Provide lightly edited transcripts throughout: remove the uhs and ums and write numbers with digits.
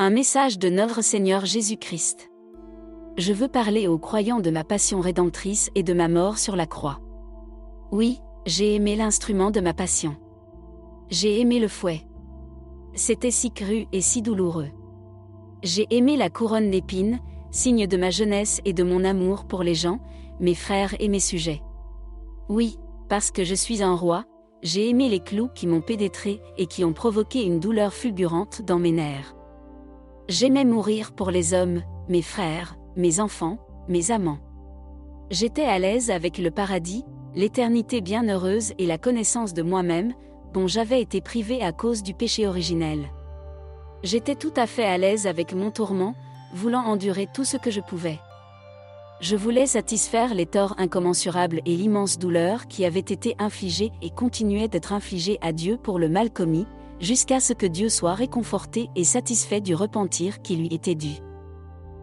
Un message de notre Seigneur Jésus-Christ. Je veux parler aux croyants de ma passion rédemptrice et de ma mort sur la croix. Oui, j'ai aimé l'instrument de ma passion. J'ai aimé le fouet. C'était si cru et si douloureux. J'ai aimé la couronne d'épines, signe de ma jeunesse et de mon amour pour les gens, mes frères et mes sujets. Oui, parce que je suis un roi, j'ai aimé les clous qui m'ont pénétré et qui ont provoqué une douleur fulgurante dans mes nerfs. J'aimais mourir pour les hommes, mes frères, mes enfants, mes amants. J'étais à l'aise avec le paradis, l'éternité bienheureuse et la connaissance de moi-même, dont j'avais été privé à cause du péché originel. J'étais tout à fait à l'aise avec mon tourment, voulant endurer tout ce que je pouvais. Je voulais satisfaire les torts incommensurables et l'immense douleur qui avait été infligée et continuait d'être infligée à Dieu pour le mal commis, jusqu'à ce que Dieu soit réconforté et satisfait du repentir qui lui était dû.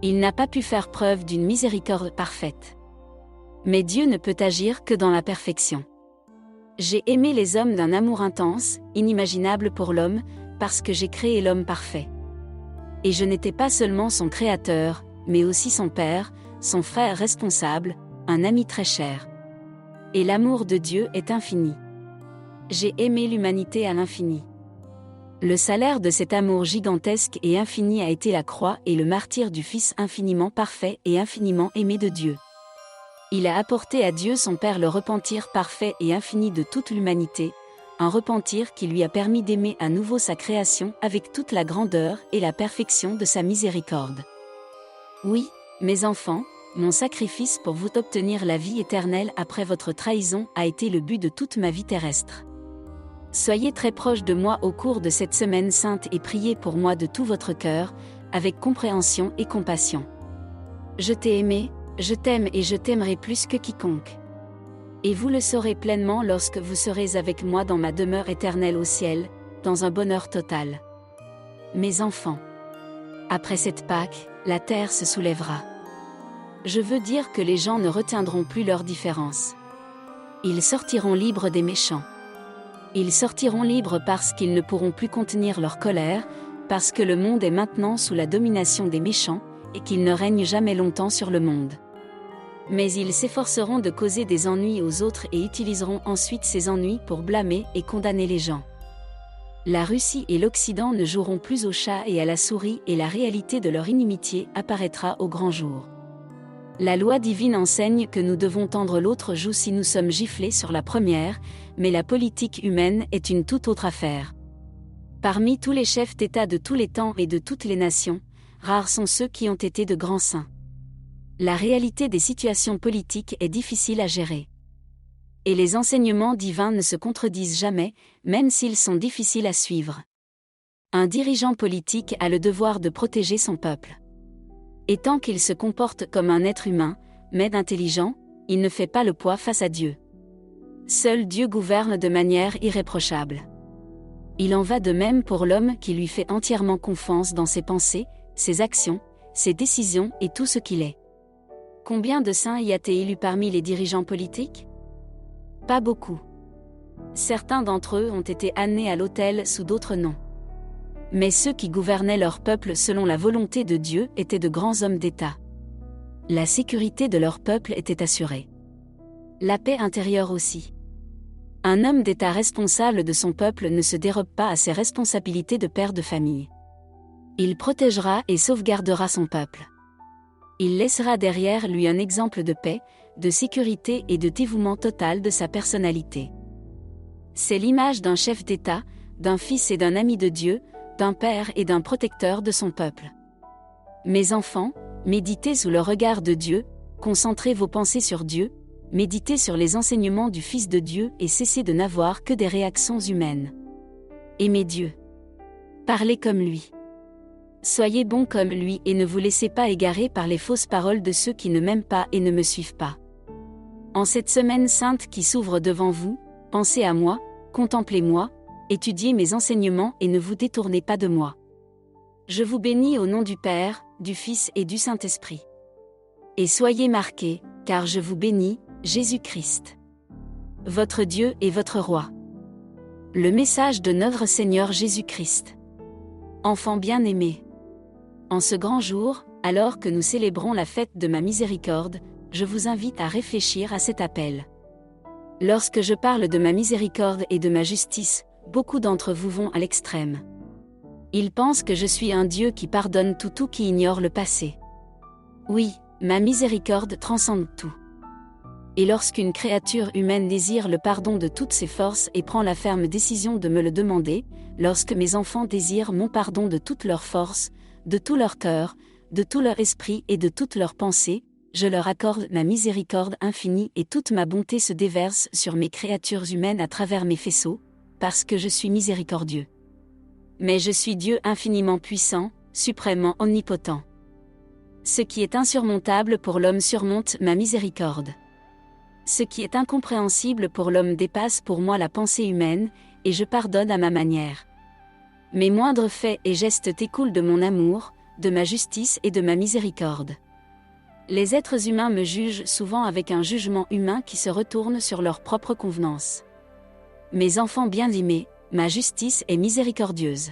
Il n'a pas pu faire preuve d'une miséricorde parfaite. Mais Dieu ne peut agir que dans la perfection. J'ai aimé les hommes d'un amour intense, inimaginable pour l'homme, parce que j'ai créé l'homme parfait. Et je n'étais pas seulement son créateur, mais aussi son père, son frère responsable, un ami très cher. Et l'amour de Dieu est infini. J'ai aimé l'humanité à l'infini. Le salaire de cet amour gigantesque et infini a été la croix et le martyre du Fils infiniment parfait et infiniment aimé de Dieu. Il a apporté à Dieu son Père le repentir parfait et infini de toute l'humanité, un repentir qui lui a permis d'aimer à nouveau sa création avec toute la grandeur et la perfection de sa miséricorde. Oui, mes enfants, mon sacrifice pour vous obtenir la vie éternelle après votre trahison a été le but de toute ma vie terrestre. Soyez très proches de moi au cours de cette semaine sainte et priez pour moi de tout votre cœur, avec compréhension et compassion. Je t'ai aimé, je t'aime et je t'aimerai plus que quiconque. Et vous le saurez pleinement lorsque vous serez avec moi dans ma demeure éternelle au ciel, dans un bonheur total. Mes enfants. Après cette Pâque, la terre se soulèvera. Je veux dire que les gens ne retiendront plus leurs différences. Ils sortiront libres des méchants. Ils sortiront libres parce qu'ils ne pourront plus contenir leur colère, parce que le monde est maintenant sous la domination des méchants, et qu'ils ne règnent jamais longtemps sur le monde. Mais ils s'efforceront de causer des ennuis aux autres et utiliseront ensuite ces ennuis pour blâmer et condamner les gens. La Russie et l'Occident ne joueront plus au chat et à la souris et la réalité de leur inimitié apparaîtra au grand jour. La loi divine enseigne que nous devons tendre l'autre joue si nous sommes giflés sur la première, mais la politique humaine est une toute autre affaire. Parmi tous les chefs d'État de tous les temps et de toutes les nations, rares sont ceux qui ont été de grands saints. La réalité des situations politiques est difficile à gérer. Et les enseignements divins ne se contredisent jamais, même s'ils sont difficiles à suivre. Un dirigeant politique a le devoir de protéger son peuple. Et tant qu'il se comporte comme un être humain, mais intelligent, il ne fait pas le poids face à Dieu. Seul Dieu gouverne de manière irréprochable. Il en va de même pour l'homme qui lui fait entièrement confiance dans ses pensées, ses actions, ses décisions et tout ce qu'il est. Combien de saints y a-t-il élu parmi les dirigeants politiques? Pas beaucoup. Certains d'entre eux ont été amenés à l'autel sous d'autres noms. Mais ceux qui gouvernaient leur peuple selon la volonté de Dieu étaient de grands hommes d'État. La sécurité de leur peuple était assurée. La paix intérieure aussi. Un homme d'État responsable de son peuple ne se dérobe pas à ses responsabilités de père de famille. Il protégera et sauvegardera son peuple. Il laissera derrière lui un exemple de paix, de sécurité et de dévouement total de sa personnalité. C'est l'image d'un chef d'État, d'un fils et d'un ami de Dieu, d'un père et d'un protecteur de son peuple. Mes enfants, méditez sous le regard de Dieu, concentrez vos pensées sur Dieu, méditez sur les enseignements du Fils de Dieu et cessez de n'avoir que des réactions humaines. Aimez Dieu. Parlez comme lui. Soyez bons comme lui et ne vous laissez pas égarer par les fausses paroles de ceux qui ne m'aiment pas et ne me suivent pas. En cette semaine sainte qui s'ouvre devant vous, pensez à moi, contemplez-moi, étudiez mes enseignements et ne vous détournez pas de moi. Je vous bénis au nom du Père, du Fils et du Saint-Esprit. Et soyez marqués, car je vous bénis, Jésus-Christ. Votre Dieu et votre Roi. Le message de notre Seigneur Jésus-Christ. Enfants bien-aimés. En ce grand jour, alors que nous célébrons la fête de ma miséricorde, je vous invite à réfléchir à cet appel. Lorsque je parle de ma miséricorde et de ma justice, beaucoup d'entre vous vont à l'extrême. Ils pensent que je suis un Dieu qui pardonne tout ou qui ignore le passé. Oui, ma miséricorde transcende tout. Et lorsqu'une créature humaine désire le pardon de toutes ses forces et prend la ferme décision de me le demander, lorsque mes enfants désirent mon pardon de toutes leurs forces, de tout leur cœur, de tout leur esprit et de toutes leurs pensées, je leur accorde ma miséricorde infinie et toute ma bonté se déverse sur mes créatures humaines à travers mes faisceaux, parce que je suis miséricordieux. Mais je suis Dieu infiniment puissant, suprêmement omnipotent. Ce qui est insurmontable pour l'homme surmonte ma miséricorde. Ce qui est incompréhensible pour l'homme dépasse pour moi la pensée humaine, et je pardonne à ma manière. Mes moindres faits et gestes t'écoulent de mon amour, de ma justice et de ma miséricorde. Les êtres humains me jugent souvent avec un jugement humain qui se retourne sur leur propre convenance. Mes enfants bien-aimés, ma justice est miséricordieuse.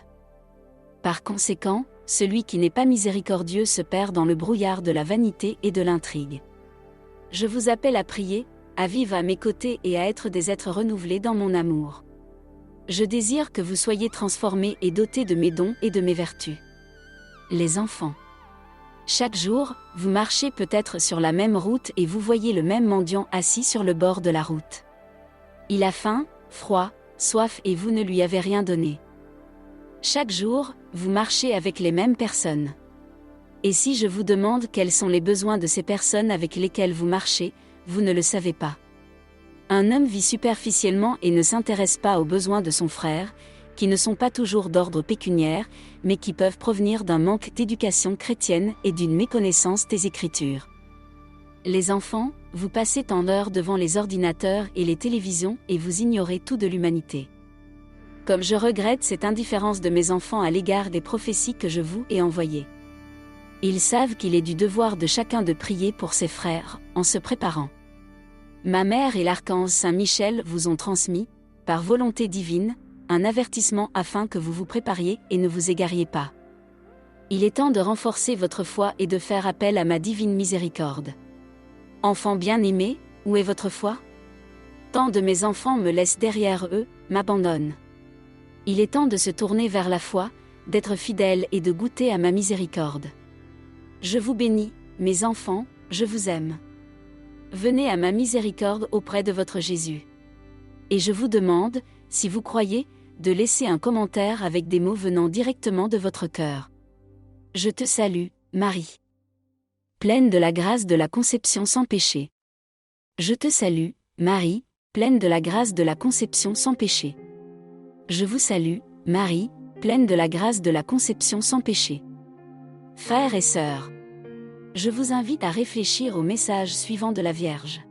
Par conséquent, celui qui n'est pas miséricordieux se perd dans le brouillard de la vanité et de l'intrigue. Je vous appelle à prier, à vivre à mes côtés et à être des êtres renouvelés dans mon amour. Je désire que vous soyez transformés et dotés de mes dons et de mes vertus. Les enfants. Chaque jour, vous marchez peut-être sur la même route et vous voyez le même mendiant assis sur le bord de la route. Il a faim, froid, soif et vous ne lui avez rien donné. Chaque jour, vous marchez avec les mêmes personnes. Et si je vous demande quels sont les besoins de ces personnes avec lesquelles vous marchez, vous ne le savez pas. Un homme vit superficiellement et ne s'intéresse pas aux besoins de son frère, qui ne sont pas toujours d'ordre pécuniaire, mais qui peuvent provenir d'un manque d'éducation chrétienne et d'une méconnaissance des Écritures. Les enfants, vous passez tant d'heures devant les ordinateurs et les télévisions et vous ignorez tout de l'humanité. Comme je regrette cette indifférence de mes enfants à l'égard des prophéties que je vous ai envoyées. Ils savent qu'il est du devoir de chacun de prier pour ses frères, en se préparant. Ma mère et l'archange Saint Michel vous ont transmis, par volonté divine, un avertissement afin que vous vous prépariez et ne vous égariez pas. Il est temps de renforcer votre foi et de faire appel à ma divine miséricorde. Enfants bien-aimés, où est votre foi? Tant de mes enfants me laissent derrière eux, m'abandonnent. Il est temps de se tourner vers la foi, d'être fidèle et de goûter à ma miséricorde. Je vous bénis, mes enfants, je vous aime. Venez à ma miséricorde auprès de votre Jésus. Et je vous demande, si vous croyez, de laisser un commentaire avec des mots venant directement de votre cœur. Je te salue, Marie. Pleine de la grâce de la conception sans péché. Je te salue, Marie, pleine de la grâce de la conception sans péché. Je vous salue, Marie, pleine de la grâce de la conception sans péché. Frères et sœurs, je vous invite à réfléchir au message suivant de la Vierge.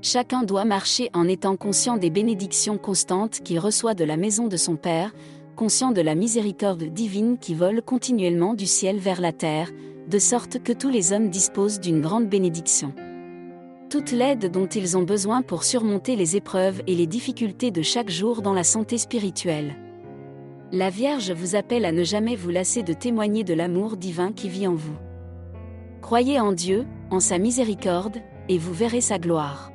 Chacun doit marcher en étant conscient des bénédictions constantes qu'il reçoit de la maison de son Père, conscient de la miséricorde divine qui vole continuellement du ciel vers la terre, de sorte que tous les hommes disposent d'une grande bénédiction. Toute l'aide dont ils ont besoin pour surmonter les épreuves et les difficultés de chaque jour dans la santé spirituelle. La Vierge vous appelle à ne jamais vous lasser de témoigner de l'amour divin qui vit en vous. Croyez en Dieu, en sa miséricorde, et vous verrez sa gloire.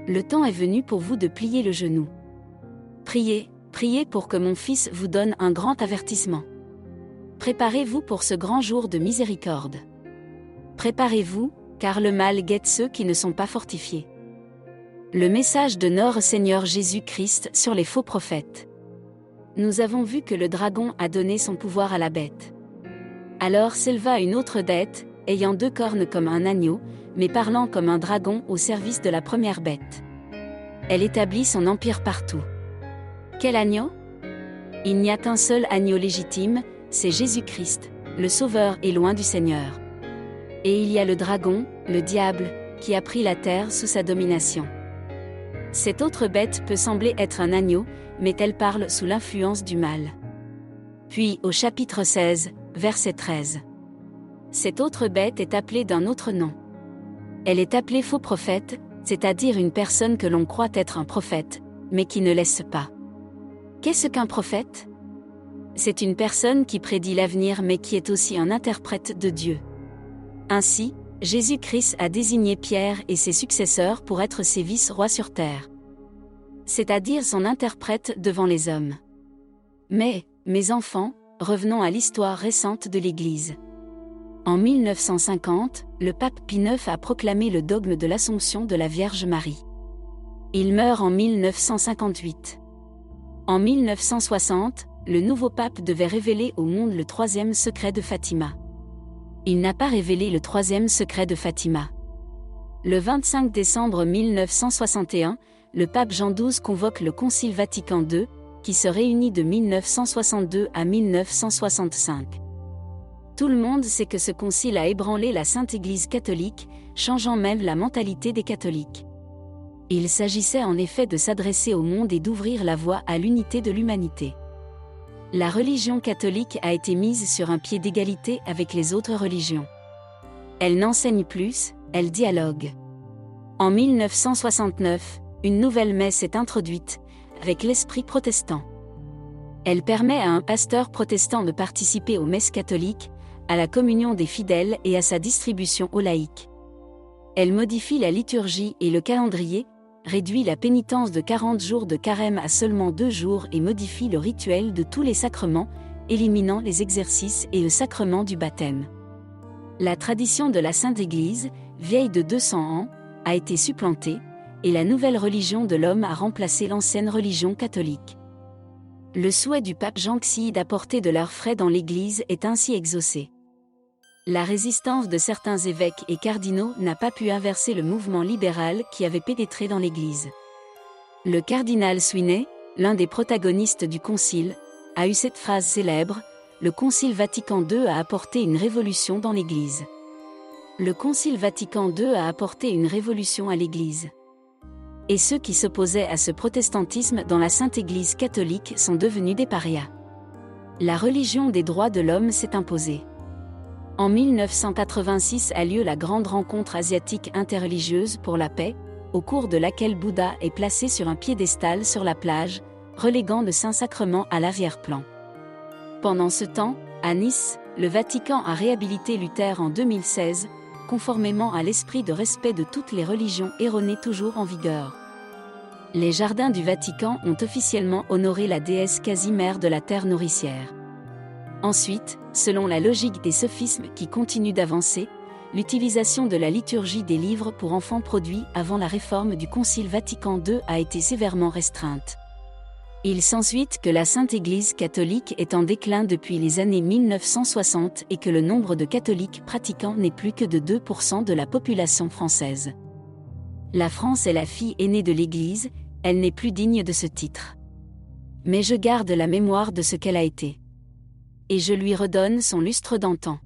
Le temps est venu pour vous de plier le genou. Priez, priez pour que mon Fils vous donne un grand avertissement. Préparez-vous pour ce grand jour de miséricorde. Préparez-vous, car le mal guette ceux qui ne sont pas fortifiés. Le message de notre Seigneur Jésus-Christ sur les faux prophètes. Nous avons vu que le dragon a donné son pouvoir à la bête. Alors s'éleva une autre bête, ayant 2 cornes comme un agneau, mais parlant comme un dragon au service de la première bête. Elle établit son empire partout. Quel agneau? Il n'y a qu'un seul agneau légitime, c'est Jésus-Christ, le Sauveur et loin du Seigneur. Et il y a le dragon, le diable, qui a pris la terre sous sa domination. Cette autre bête peut sembler être un agneau, mais elle parle sous l'influence du mal. Puis au chapitre 16, verset 13. Cette autre bête est appelée d'un autre nom. Elle est appelée faux prophète, c'est-à-dire une personne que l'on croit être un prophète, mais qui ne laisse pas. Qu'est-ce qu'un prophète? C'est une personne qui prédit l'avenir mais qui est aussi un interprète de Dieu. Ainsi, Jésus-Christ a désigné Pierre et ses successeurs pour être ses vice-rois sur terre. C'est-à-dire son interprète devant les hommes. Mais, mes enfants, revenons à l'histoire récente de l'Église. En 1950, le pape Pie IX a proclamé le dogme de l'Assomption de la Vierge Marie. Il meurt en 1958. En 1960, le nouveau pape devait révéler au monde le troisième secret de Fatima. Il n'a pas révélé le troisième secret de Fatima. Le 25 décembre 1961, le pape Jean XII convoque le Concile Vatican II, qui se réunit de 1962 à 1965. Tout le monde sait que ce concile a ébranlé la Sainte Église catholique, changeant même la mentalité des catholiques. Il s'agissait en effet de s'adresser au monde et d'ouvrir la voie à l'unité de l'humanité. La religion catholique a été mise sur un pied d'égalité avec les autres religions. Elle n'enseigne plus, elle dialogue. En 1969, une nouvelle messe est introduite, avec l'esprit protestant. Elle permet à un pasteur protestant de participer aux messes catholiques, à la communion des fidèles et à sa distribution aux laïcs. Elle modifie la liturgie et le calendrier, réduit la pénitence de 40 jours de carême à seulement 2 jours et modifie le rituel de tous les sacrements, éliminant les exercices et le sacrement du baptême. La tradition de la Sainte Église, vieille de 200 ans, a été supplantée, et la nouvelle religion de l'homme a remplacé l'ancienne religion catholique. Le souhait du pape Jean XI d'apporter de leurs frais dans l'Église est ainsi exaucé. La résistance de certains évêques et cardinaux n'a pas pu inverser le mouvement libéral qui avait pénétré dans l'Église. Le cardinal Sweeney, l'un des protagonistes du concile, a eu cette phrase célèbre: « Le Concile Vatican II a apporté une révolution dans l'Église. » Le Concile Vatican II a apporté une révolution à l'Église. Et ceux qui s'opposaient à ce protestantisme dans la Sainte Église catholique sont devenus des parias. La religion des droits de l'homme s'est imposée. En 1986 a lieu la grande rencontre asiatique interreligieuse pour la paix, au cours de laquelle Bouddha est placé sur un piédestal sur la plage, reléguant le Saint-Sacrement à l'arrière-plan. Pendant ce temps, à Nice, le Vatican a réhabilité Luther en 2016, conformément à l'esprit de respect de toutes les religions erronées toujours en vigueur. Les jardins du Vatican ont officiellement honoré la déesse quasi-mère de la terre nourricière. Ensuite, selon la logique des sophismes qui continuent d'avancer, l'utilisation de la liturgie des livres pour enfants produits avant la réforme du Concile Vatican II a été sévèrement restreinte. Il s'ensuit que la Sainte Église catholique est en déclin depuis les années 1960 et que le nombre de catholiques pratiquants n'est plus que de 2% de la population française. La France est la fille aînée de l'Église, elle n'est plus digne de ce titre. Mais je garde la mémoire de ce qu'elle a été. Et je lui redonne son lustre d'antan.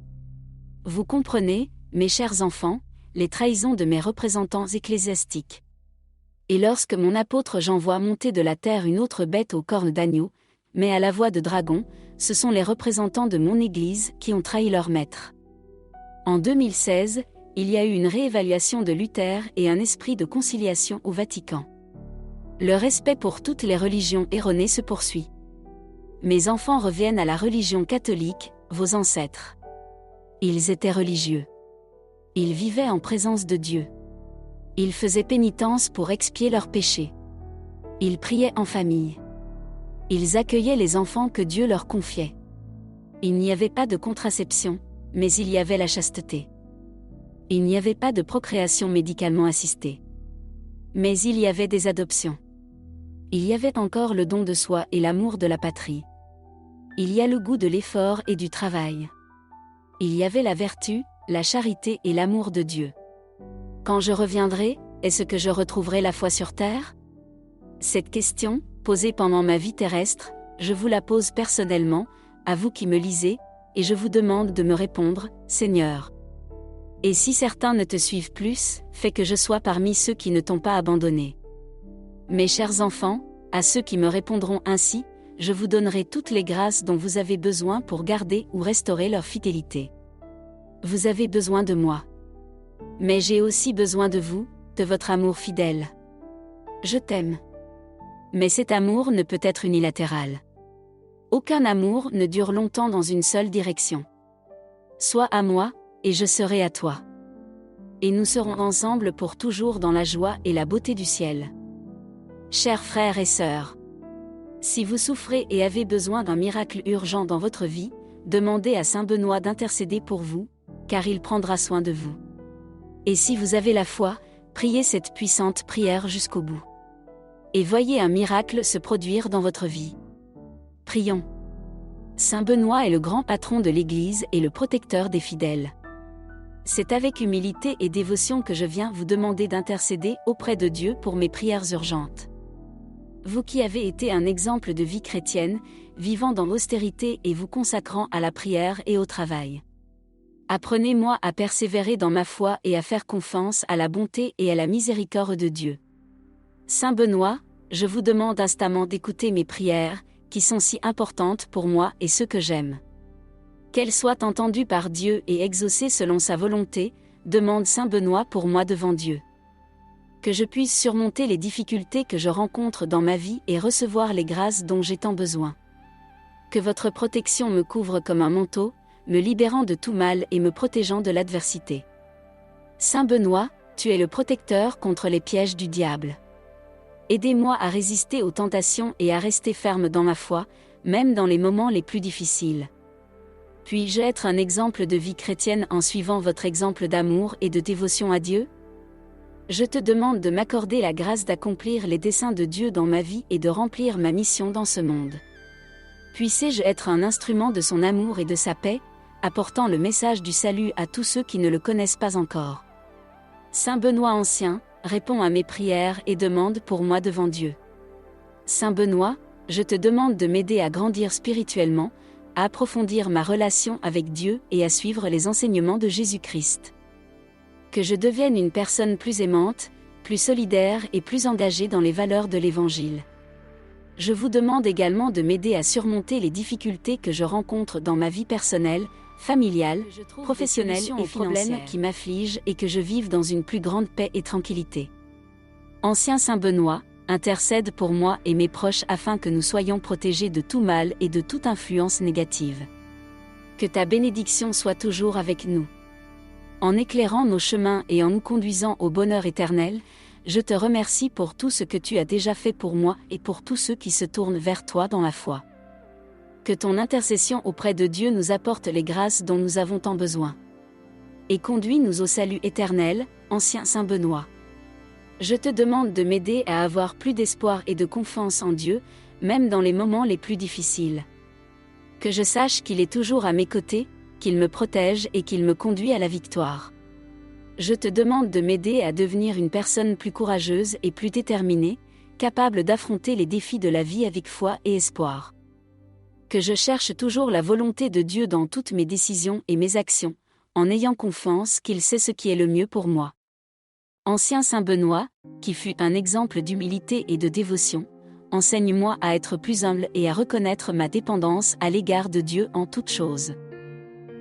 Vous comprenez, mes chers enfants, les trahisons de mes représentants ecclésiastiques. Et lorsque mon apôtre Jean voit monter de la terre une autre bête aux cornes d'agneau, mais à la voix de dragon, ce sont les représentants de mon Église qui ont trahi leur maître. En 2016, il y a eu une réévaluation de Luther et un esprit de conciliation au Vatican. Le respect pour toutes les religions erronées se poursuit. Mes enfants reviennent à la religion catholique, vos ancêtres. Ils étaient religieux. Ils vivaient en présence de Dieu. Ils faisaient pénitence pour expier leurs péchés. Ils priaient en famille. Ils accueillaient les enfants que Dieu leur confiait. Il n'y avait pas de contraception, mais il y avait la chasteté. Il n'y avait pas de procréation médicalement assistée. Mais il y avait des adoptions. Il y avait encore le don de soi et l'amour de la patrie. Il y a le goût de l'effort et du travail. Il y avait la vertu, la charité et l'amour de Dieu. Quand je reviendrai, est-ce que je retrouverai la foi sur terre? Cette question, posée pendant ma vie terrestre, je vous la pose personnellement, à vous qui me lisez, et je vous demande de me répondre, Seigneur. Et si certains ne te suivent plus, fais que je sois parmi ceux qui ne t'ont pas abandonné. Mes chers enfants, à ceux qui me répondront ainsi, je vous donnerai toutes les grâces dont vous avez besoin pour garder ou restaurer leur fidélité. Vous avez besoin de moi. Mais j'ai aussi besoin de vous, de votre amour fidèle. Je t'aime. Mais cet amour ne peut être unilatéral. Aucun amour ne dure longtemps dans une seule direction. Sois à moi, et je serai à toi. Et nous serons ensemble pour toujours dans la joie et la beauté du ciel. Chers frères et sœurs, si vous souffrez et avez besoin d'un miracle urgent dans votre vie, demandez à Saint Benoît d'intercéder pour vous, car il prendra soin de vous. Et si vous avez la foi, priez cette puissante prière jusqu'au bout. Et voyez un miracle se produire dans votre vie. Prions. Saint Benoît est le grand patron de l'Église et le protecteur des fidèles. C'est avec humilité et dévotion que je viens vous demander d'intercéder auprès de Dieu pour mes prières urgentes. Vous qui avez été un exemple de vie chrétienne, vivant dans l'austérité et vous consacrant à la prière et au travail. Apprenez-moi à persévérer dans ma foi et à faire confiance à la bonté et à la miséricorde de Dieu. Saint Benoît, je vous demande instamment d'écouter mes prières, qui sont si importantes pour moi et ceux que j'aime. Qu'elles soient entendues par Dieu et exaucées selon sa volonté, demande Saint Benoît pour moi devant Dieu. Que je puisse surmonter les difficultés que je rencontre dans ma vie et recevoir les grâces dont j'ai tant besoin. Que votre protection me couvre comme un manteau, me libérant de tout mal et me protégeant de l'adversité. Saint Benoît, tu es le protecteur contre les pièges du diable. Aidez-moi à résister aux tentations et à rester ferme dans ma foi, même dans les moments les plus difficiles. Puis-je être un exemple de vie chrétienne en suivant votre exemple d'amour et de dévotion à Dieu? Je te demande de m'accorder la grâce d'accomplir les desseins de Dieu dans ma vie et de remplir ma mission dans ce monde. Puissé-je être un instrument de son amour et de sa paix, apportant le message du salut à tous ceux qui ne le connaissent pas encore. Saint Benoît Ancien, réponds à mes prières et demande pour moi devant Dieu. Saint Benoît, je te demande de m'aider à grandir spirituellement, à approfondir ma relation avec Dieu et à suivre les enseignements de Jésus-Christ. Que je devienne une personne plus aimante, plus solidaire et plus engagée dans les valeurs de l'Évangile. Je vous demande également de m'aider à surmonter les difficultés que je rencontre dans ma vie personnelle, familiale, professionnelle et problèmes qui m'affligent et que je vive dans une plus grande paix et tranquillité. Ancien Saint Benoît, intercède pour moi et mes proches afin que nous soyons protégés de tout mal et de toute influence négative. Que ta bénédiction soit toujours avec nous. En éclairant nos chemins et en nous conduisant au bonheur éternel, je te remercie pour tout ce que tu as déjà fait pour moi et pour tous ceux qui se tournent vers toi dans la foi. Que ton intercession auprès de Dieu nous apporte les grâces dont nous avons tant besoin. Et conduis-nous au salut éternel, ancien Saint Benoît. Je te demande de m'aider à avoir plus d'espoir et de confiance en Dieu, même dans les moments les plus difficiles. Que je sache qu'il est toujours à mes côtés, qu'il me protège et qu'il me conduit à la victoire. Je te demande de m'aider à devenir une personne plus courageuse et plus déterminée, capable d'affronter les défis de la vie avec foi et espoir. Que je cherche toujours la volonté de Dieu dans toutes mes décisions et mes actions, en ayant confiance qu'il sait ce qui est le mieux pour moi. Ancien Saint Benoît, qui fut un exemple d'humilité et de dévotion, enseigne-moi à être plus humble et à reconnaître ma dépendance à l'égard de Dieu en toutes choses.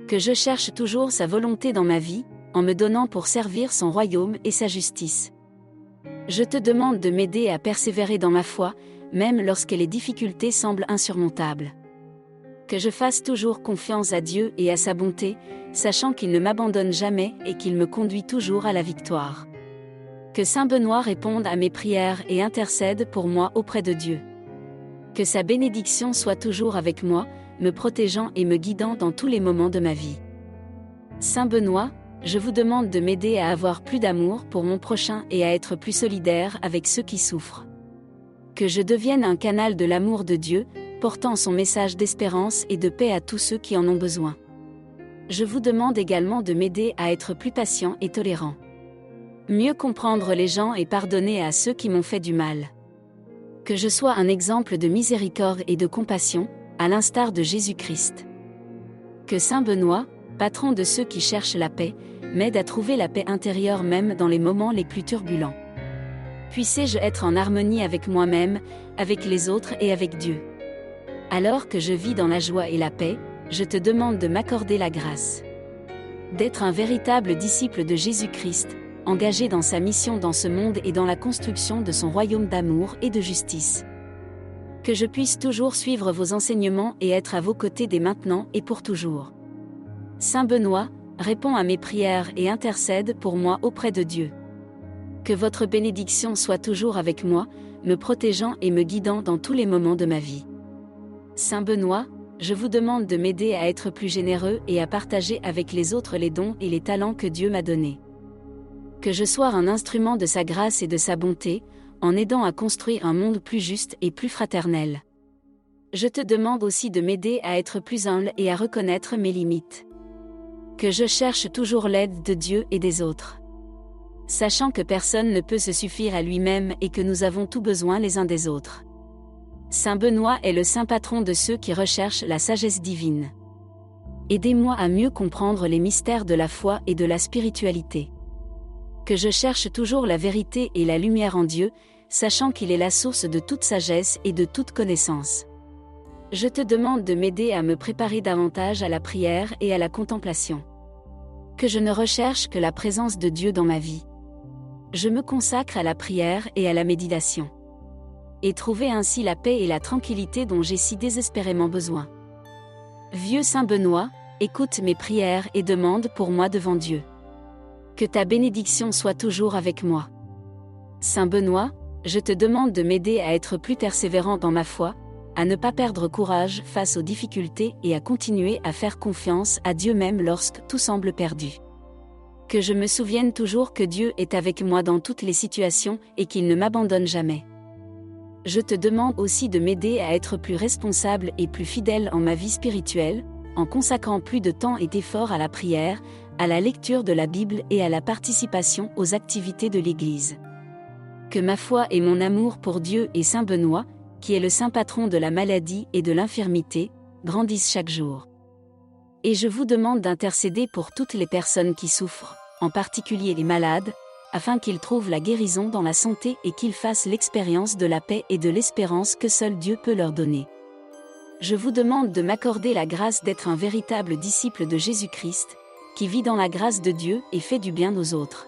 Que je cherche toujours sa volonté dans ma vie, en me donnant pour servir son royaume et sa justice. Je te demande de m'aider à persévérer dans ma foi, même lorsque les difficultés semblent insurmontables. Que je fasse toujours confiance à Dieu et à sa bonté, sachant qu'il ne m'abandonne jamais et qu'il me conduit toujours à la victoire. Que Saint Benoît réponde à mes prières et intercède pour moi auprès de Dieu. Que sa bénédiction soit toujours avec moi, me protégeant et me guidant dans tous les moments de ma vie. Saint Benoît, je vous demande de m'aider à avoir plus d'amour pour mon prochain et à être plus solidaire avec ceux qui souffrent. Que je devienne un canal de l'amour de Dieu, portant son message d'espérance et de paix à tous ceux qui en ont besoin. Je vous demande également de m'aider à être plus patient et tolérant. Mieux comprendre les gens et pardonner à ceux qui m'ont fait du mal. Que je sois un exemple de miséricorde et de compassion, à l'instar de Jésus-Christ. Que Saint Benoît, patron de ceux qui cherchent la paix, m'aide à trouver la paix intérieure même dans les moments les plus turbulents. Puissé-je être en harmonie avec moi-même, avec les autres et avec Dieu. Alors que je vis dans la joie et la paix, je te demande de m'accorder la grâce d'être un véritable disciple de Jésus-Christ, engagé dans sa mission dans ce monde et dans la construction de son royaume d'amour et de justice. Que je puisse toujours suivre vos enseignements et être à vos côtés dès maintenant et pour toujours. Saint Benoît, réponds à mes prières et intercède pour moi auprès de Dieu. Que votre bénédiction soit toujours avec moi, me protégeant et me guidant dans tous les moments de ma vie. Saint Benoît, je vous demande de m'aider à être plus généreux et à partager avec les autres les dons et les talents que Dieu m'a donnés. Que je sois un instrument de sa grâce et de sa bonté, en aidant à construire un monde plus juste et plus fraternel. Je te demande aussi de m'aider à être plus humble et à reconnaître mes limites. Que je cherche toujours l'aide de Dieu et des autres. Sachant que personne ne peut se suffire à lui-même et que nous avons tout besoin les uns des autres. Saint Benoît est le saint patron de ceux qui recherchent la sagesse divine. Aidez-moi à mieux comprendre les mystères de la foi et de la spiritualité. Que je cherche toujours la vérité et la lumière en Dieu, sachant qu'il est la source de toute sagesse et de toute connaissance. Je te demande de m'aider à me préparer davantage à la prière et à la contemplation. Que je ne recherche que la présence de Dieu dans ma vie. Je me consacre à la prière et à la méditation. Et trouver ainsi la paix et la tranquillité dont j'ai si désespérément besoin. Vieux Saint Benoît, écoute mes prières et demande pour moi devant Dieu. Que ta bénédiction soit toujours avec moi. Saint Benoît, je te demande de m'aider à être plus persévérant dans ma foi, à ne pas perdre courage face aux difficultés et à continuer à faire confiance à Dieu même lorsque tout semble perdu. Que je me souvienne toujours que Dieu est avec moi dans toutes les situations et qu'il ne m'abandonne jamais. Je te demande aussi de m'aider à être plus responsable et plus fidèle en ma vie spirituelle, en consacrant plus de temps et d'efforts à la prière, à la lecture de la Bible et à la participation aux activités de l'Église. Que ma foi et mon amour pour Dieu et Saint Benoît, qui est le saint patron de la maladie et de l'infirmité, grandissent chaque jour. Et je vous demande d'intercéder pour toutes les personnes qui souffrent, en particulier les malades, afin qu'ils trouvent la guérison dans la santé et qu'ils fassent l'expérience de la paix et de l'espérance que seul Dieu peut leur donner. Je vous demande de m'accorder la grâce d'être un véritable disciple de Jésus-Christ, qui vit dans la grâce de Dieu et fait du bien aux autres.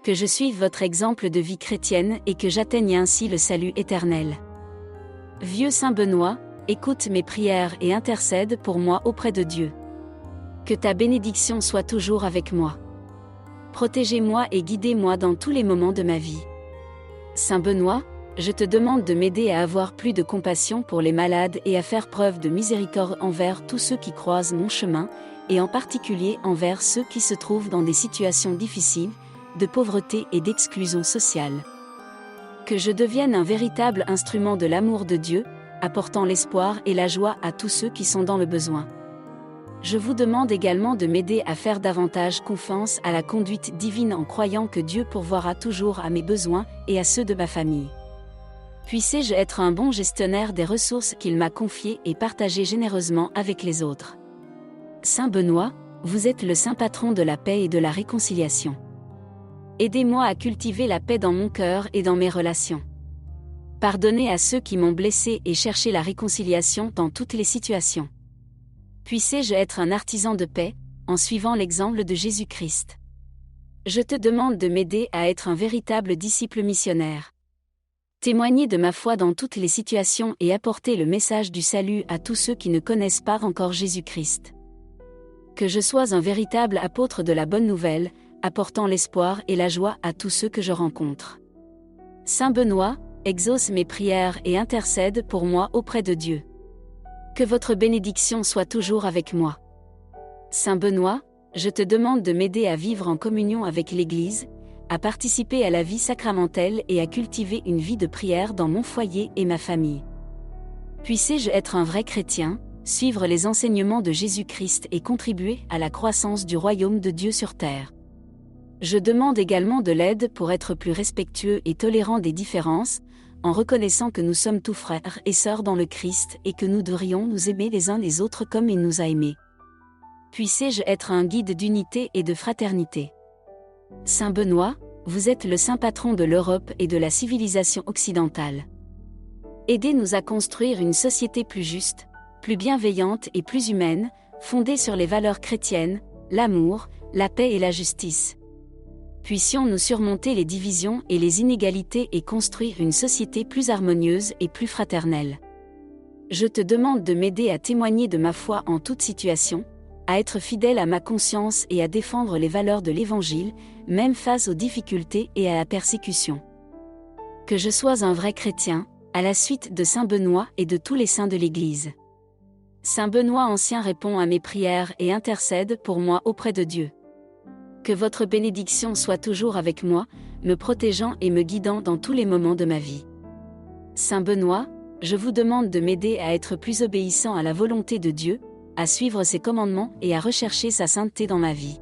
Que je suive votre exemple de vie chrétienne et que j'atteigne ainsi le salut éternel. Vieux Saint Benoît, écoute mes prières et intercède pour moi auprès de Dieu. Que ta bénédiction soit toujours avec moi. Protégez-moi et guidez-moi dans tous les moments de ma vie. Saint Benoît, je te demande de m'aider à avoir plus de compassion pour les malades et à faire preuve de miséricorde envers tous ceux qui croisent mon chemin, et en particulier envers ceux qui se trouvent dans des situations difficiles, de pauvreté et d'exclusion sociale. Que je devienne un véritable instrument de l'amour de Dieu, apportant l'espoir et la joie à tous ceux qui sont dans le besoin. Je vous demande également de m'aider à faire davantage confiance à la conduite divine en croyant que Dieu pourvoira toujours à mes besoins et à ceux de ma famille. Puissé-je être un bon gestionnaire des ressources qu'il m'a confiées et partager généreusement avec les autres. Saint Benoît, vous êtes le saint patron de la paix et de la réconciliation. Aidez-moi à cultiver la paix dans mon cœur et dans mes relations. Pardonnez à ceux qui m'ont blessé et cherchez la réconciliation dans toutes les situations. Puissé-je être un artisan de paix, en suivant l'exemple de Jésus-Christ. Je te demande de m'aider à être un véritable disciple missionnaire. Témoigner de ma foi dans toutes les situations et apporter le message du salut à tous ceux qui ne connaissent pas encore Jésus-Christ. Que je sois un véritable apôtre de la bonne nouvelle, apportant l'espoir et la joie à tous ceux que je rencontre. Saint Benoît, exauce mes prières et intercède pour moi auprès de Dieu. Que votre bénédiction soit toujours avec moi. Saint Benoît, je te demande de m'aider à vivre en communion avec l'Église, à participer à la vie sacramentelle et à cultiver une vie de prière dans mon foyer et ma famille. Puissé-je être un vrai chrétien, suivre les enseignements de Jésus-Christ et contribuer à la croissance du royaume de Dieu sur terre. Je demande également de l'aide pour être plus respectueux et tolérant des différences, en reconnaissant que nous sommes tous frères et sœurs dans le Christ et que nous devrions nous aimer les uns les autres comme il nous a aimés. Puissé-je être un guide d'unité et de fraternité. Saint Benoît, vous êtes le saint patron de l'Europe et de la civilisation occidentale. Aidez-nous à construire une société plus juste, plus bienveillante et plus humaine, fondée sur les valeurs chrétiennes, l'amour, la paix et la justice. Puissions-nous surmonter les divisions et les inégalités et construire une société plus harmonieuse et plus fraternelle. Je te demande de m'aider à témoigner de ma foi en toute situation, à être fidèle à ma conscience et à défendre les valeurs de l'Évangile, même face aux difficultés et à la persécution. Que je sois un vrai chrétien, à la suite de Saint Benoît et de tous les saints de l'Église. Saint Benoît Ancien répond à mes prières et intercède pour moi auprès de Dieu. Que votre bénédiction soit toujours avec moi, me protégeant et me guidant dans tous les moments de ma vie. Saint Benoît, je vous demande de m'aider à être plus obéissant à la volonté de Dieu, à suivre ses commandements et à rechercher sa sainteté dans ma vie.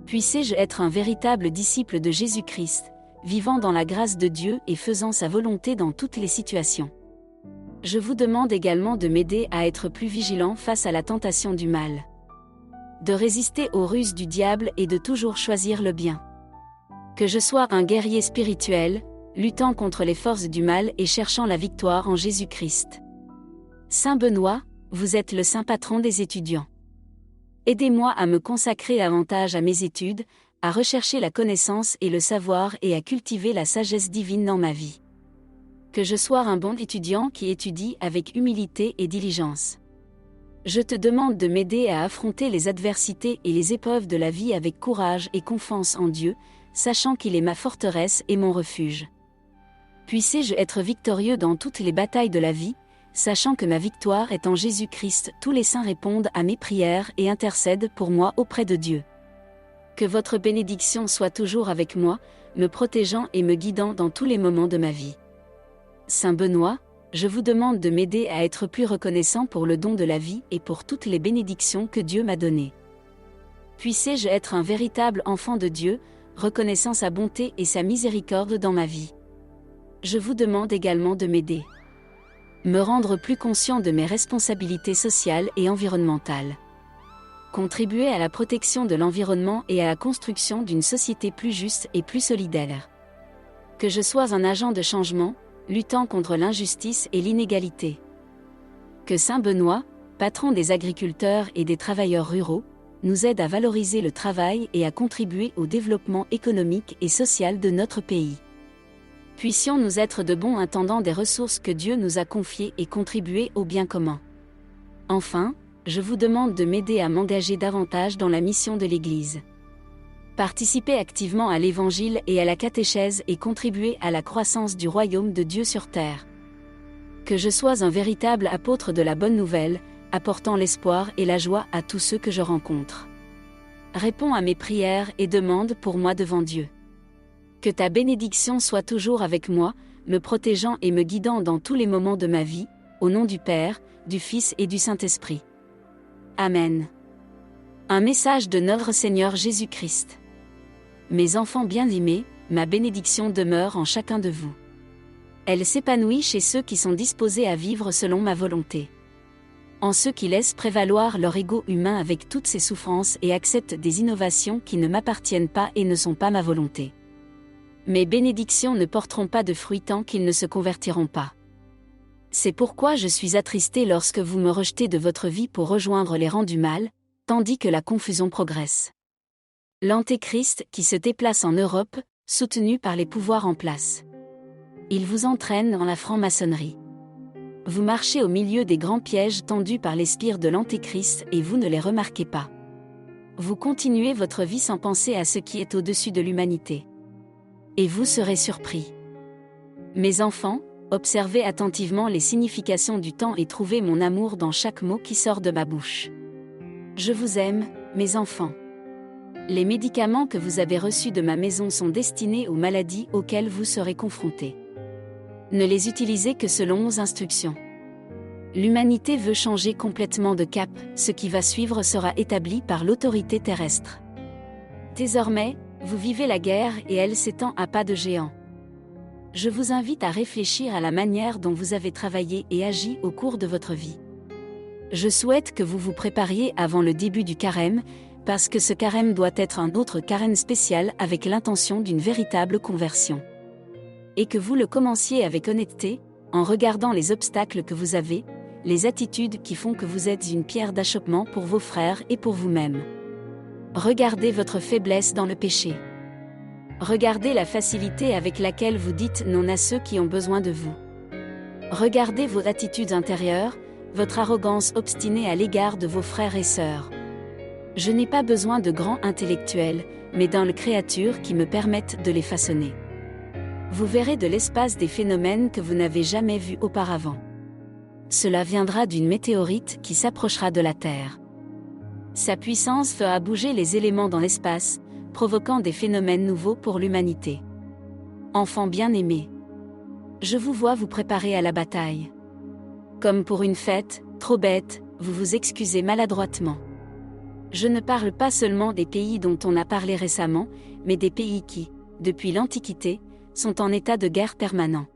Puissé-je être un véritable disciple de Jésus-Christ, vivant dans la grâce de Dieu et faisant sa volonté dans toutes les situations. Je vous demande également de m'aider à être plus vigilant face à la tentation du mal. De résister aux ruses du diable et de toujours choisir le bien. Que je sois un guerrier spirituel, luttant contre les forces du mal et cherchant la victoire en Jésus-Christ. Saint Benoît, vous êtes le saint patron des étudiants. Aidez-moi à me consacrer davantage à mes études, à rechercher la connaissance et le savoir et à cultiver la sagesse divine dans ma vie. Que je sois un bon étudiant qui étudie avec humilité et diligence. Je te demande de m'aider à affronter les adversités et les épreuves de la vie avec courage et confiance en Dieu, sachant qu'il est ma forteresse et mon refuge. Puissé-je être victorieux dans toutes les batailles de la vie, sachant que ma victoire est en Jésus-Christ. Tous les saints répondent à mes prières et intercèdent pour moi auprès de Dieu. Que votre bénédiction soit toujours avec moi, me protégeant et me guidant dans tous les moments de ma vie. Saint Benoît, je vous demande de m'aider à être plus reconnaissant pour le don de la vie et pour toutes les bénédictions que Dieu m'a données. Puissé-je être un véritable enfant de Dieu, reconnaissant sa bonté et sa miséricorde dans ma vie. Je vous demande également de m'aider. Me rendre plus conscient de mes responsabilités sociales et environnementales. Contribuer à la protection de l'environnement et à la construction d'une société plus juste et plus solidaire. Que je sois un agent de changement, luttant contre l'injustice et l'inégalité. Que Saint Benoît, patron des agriculteurs et des travailleurs ruraux, nous aide à valoriser le travail et à contribuer au développement économique et social de notre pays. Puissions-nous être de bons intendants des ressources que Dieu nous a confiées et contribuer au bien commun. Enfin, je vous demande de m'aider à m'engager davantage dans la mission de l'Église. Participer activement à l'Évangile et à la catéchèse et contribuer à la croissance du royaume de Dieu sur terre. Que je sois un véritable apôtre de la bonne nouvelle, apportant l'espoir et la joie à tous ceux que je rencontre. Réponds à mes prières et demande pour moi devant Dieu. Que ta bénédiction soit toujours avec moi, me protégeant et me guidant dans tous les moments de ma vie, au nom du Père, du Fils et du Saint-Esprit. Amen. Un message de notre Seigneur Jésus-Christ. Mes enfants bien-aimés, ma bénédiction demeure en chacun de vous. Elle s'épanouit chez ceux qui sont disposés à vivre selon ma volonté. En ceux qui laissent prévaloir leur ego humain avec toutes ses souffrances et acceptent des innovations qui ne m'appartiennent pas et ne sont pas ma volonté. Mes bénédictions ne porteront pas de fruits tant qu'ils ne se convertiront pas. C'est pourquoi je suis attristé lorsque vous me rejetez de votre vie pour rejoindre les rangs du mal, tandis que la confusion progresse. L'Antéchrist qui se déplace en Europe, soutenu par les pouvoirs en place. Il vous entraîne dans la franc-maçonnerie. Vous marchez au milieu des grands pièges tendus par les spires de l'Antéchrist et vous ne les remarquez pas. Vous continuez votre vie sans penser à ce qui est au-dessus de l'humanité. Et vous serez surpris. Mes enfants, observez attentivement les significations du temps et trouvez mon amour dans chaque mot qui sort de ma bouche. Je vous aime, mes enfants. Les médicaments que vous avez reçus de ma maison sont destinés aux maladies auxquelles vous serez confrontés. Ne les utilisez que selon nos instructions. L'humanité veut changer complètement de cap, ce qui va suivre sera établi par l'autorité terrestre. Désormais, vous vivez la guerre et elle s'étend à pas de géant. Je vous invite à réfléchir à la manière dont vous avez travaillé et agi au cours de votre vie. Je souhaite que vous vous prépariez avant le début du carême, parce que ce carême doit être un autre carême spécial avec l'intention d'une véritable conversion. Et que vous le commenciez avec honnêteté, en regardant les obstacles que vous avez, les attitudes qui font que vous êtes une pierre d'achoppement pour vos frères et pour vous-même. Regardez votre faiblesse dans le péché. Regardez la facilité avec laquelle vous dites non à ceux qui ont besoin de vous. Regardez vos attitudes intérieures, votre arrogance obstinée à l'égard de vos frères et sœurs. Je n'ai pas besoin de grands intellectuels, mais d'un créature qui me permette de les façonner. Vous verrez de l'espace des phénomènes que vous n'avez jamais vus auparavant. Cela viendra d'une météorite qui s'approchera de la Terre. Sa puissance fera bouger les éléments dans l'espace, provoquant des phénomènes nouveaux pour l'humanité. Enfants bien-aimés, je vous vois vous préparer à la bataille. Comme pour une fête, trop bête, vous vous excusez maladroitement. Je ne parle pas seulement des pays dont on a parlé récemment, mais des pays qui, depuis l'Antiquité, sont en état de guerre permanent.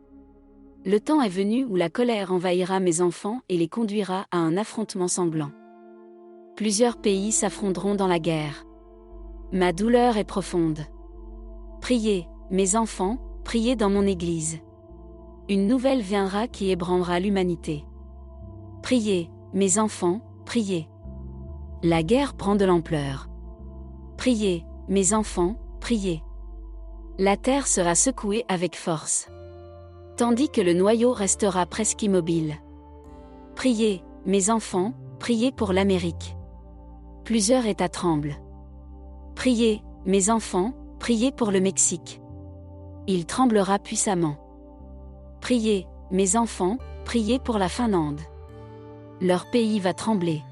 Le temps est venu où la colère envahira mes enfants et les conduira à un affrontement sanglant. Plusieurs pays s'affronteront dans la guerre. Ma douleur est profonde. Priez, mes enfants, priez dans mon Église. Une nouvelle viendra qui ébranlera l'humanité. Priez, mes enfants, priez. La guerre prend de l'ampleur. Priez, mes enfants, priez. La terre sera secouée avec force. Tandis que le noyau restera presque immobile. Priez, mes enfants, priez pour l'Amérique. Plusieurs États tremblent. Priez, mes enfants, priez pour le Mexique. Il tremblera puissamment. Priez, mes enfants, priez pour la Finlande. Leur pays va trembler.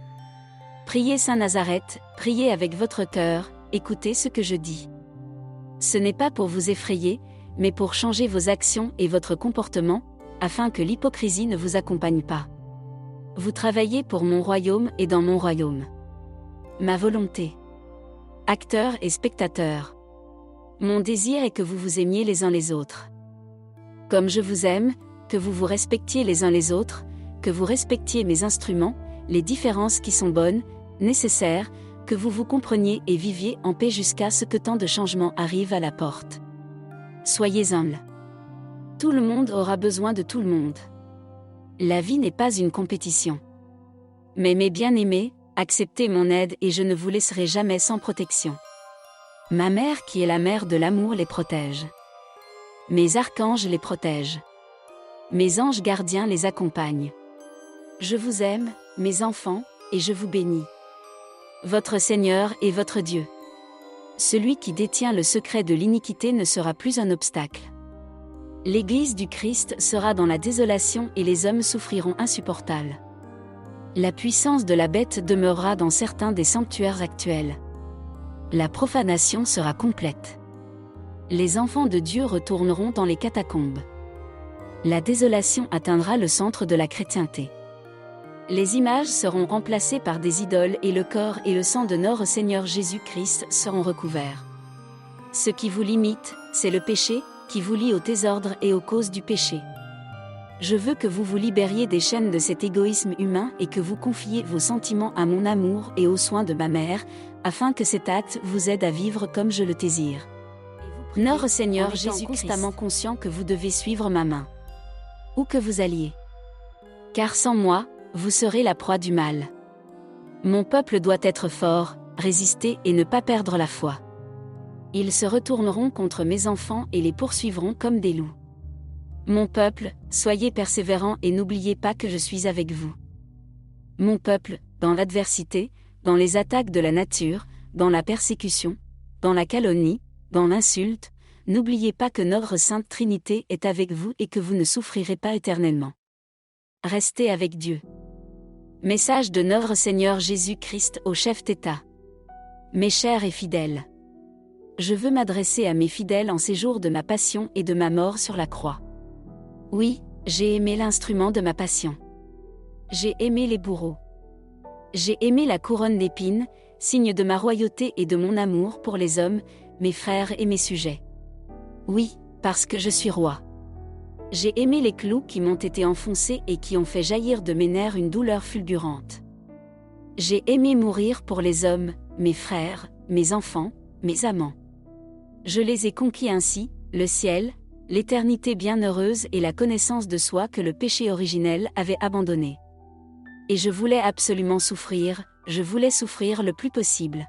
Priez Saint-Nazareth, priez avec votre cœur, écoutez ce que je dis. Ce n'est pas pour vous effrayer, mais pour changer vos actions et votre comportement, afin que l'hypocrisie ne vous accompagne pas. Vous travaillez pour mon royaume et dans mon royaume. Ma volonté. Acteurs et spectateurs. Mon désir est que vous vous aimiez les uns les autres. Comme je vous aime, que vous vous respectiez les uns les autres, que vous respectiez mes instruments, les différences qui sont bonnes, nécessaires, que vous vous compreniez et viviez en paix jusqu'à ce que tant de changements arrivent à la porte. Soyez humbles. Tout le monde aura besoin de tout le monde. La vie n'est pas une compétition. Mais mes bien-aimés, acceptez mon aide et je ne vous laisserai jamais sans protection. Ma mère qui est la mère de l'amour les protège. Mes archanges les protègent. Mes anges gardiens les accompagnent. Je vous aime, mes enfants, et je vous bénis. Votre Seigneur est votre Dieu. Celui qui détient le secret de l'iniquité ne sera plus un obstacle. L'Église du Christ sera dans la désolation et les hommes souffriront insupportables. La puissance de la bête demeurera dans certains des sanctuaires actuels. La profanation sera complète. Les enfants de Dieu retourneront dans les catacombes. La désolation atteindra le centre de la chrétienté. Les images seront remplacées par des idoles et le corps et le sang de notre Seigneur Jésus-Christ seront recouverts. Ce qui vous limite, c'est le péché, qui vous lie au désordre et aux causes du péché. Je veux que vous vous libériez des chaînes de cet égoïsme humain et que vous confiez vos sentiments à mon amour et aux soins de ma mère, afin que cet acte vous aide à vivre comme je le désire. Notre Seigneur Jésus constamment conscient que vous devez suivre ma main. Où que vous alliez. Car sans moi, vous serez la proie du mal. Mon peuple doit être fort, résister et ne pas perdre la foi. Ils se retourneront contre mes enfants et les poursuivront comme des loups. Mon peuple, soyez persévérants et n'oubliez pas que je suis avec vous. Mon peuple, dans l'adversité, dans les attaques de la nature, dans la persécution, dans la calomnie, dans l'insulte, n'oubliez pas que notre Sainte Trinité est avec vous et que vous ne souffrirez pas éternellement. Restez avec Dieu. Message de notre Seigneur Jésus-Christ au chef d'État. Mes chers et fidèles. Je veux m'adresser à mes fidèles en ces jours de ma passion et de ma mort sur la croix. Oui, j'ai aimé l'instrument de ma passion. J'ai aimé les bourreaux. J'ai aimé la couronne d'épines, signe de ma royauté et de mon amour pour les hommes, mes frères et mes sujets. Oui, parce que je suis roi. J'ai aimé les clous qui m'ont été enfoncés et qui ont fait jaillir de mes nerfs une douleur fulgurante. J'ai aimé mourir pour les hommes, mes frères, mes enfants, mes amants. Je les ai conquis ainsi, le ciel, l'éternité bienheureuse et la connaissance de soi que le péché originel avait abandonné. Et je voulais absolument souffrir, je voulais souffrir le plus possible.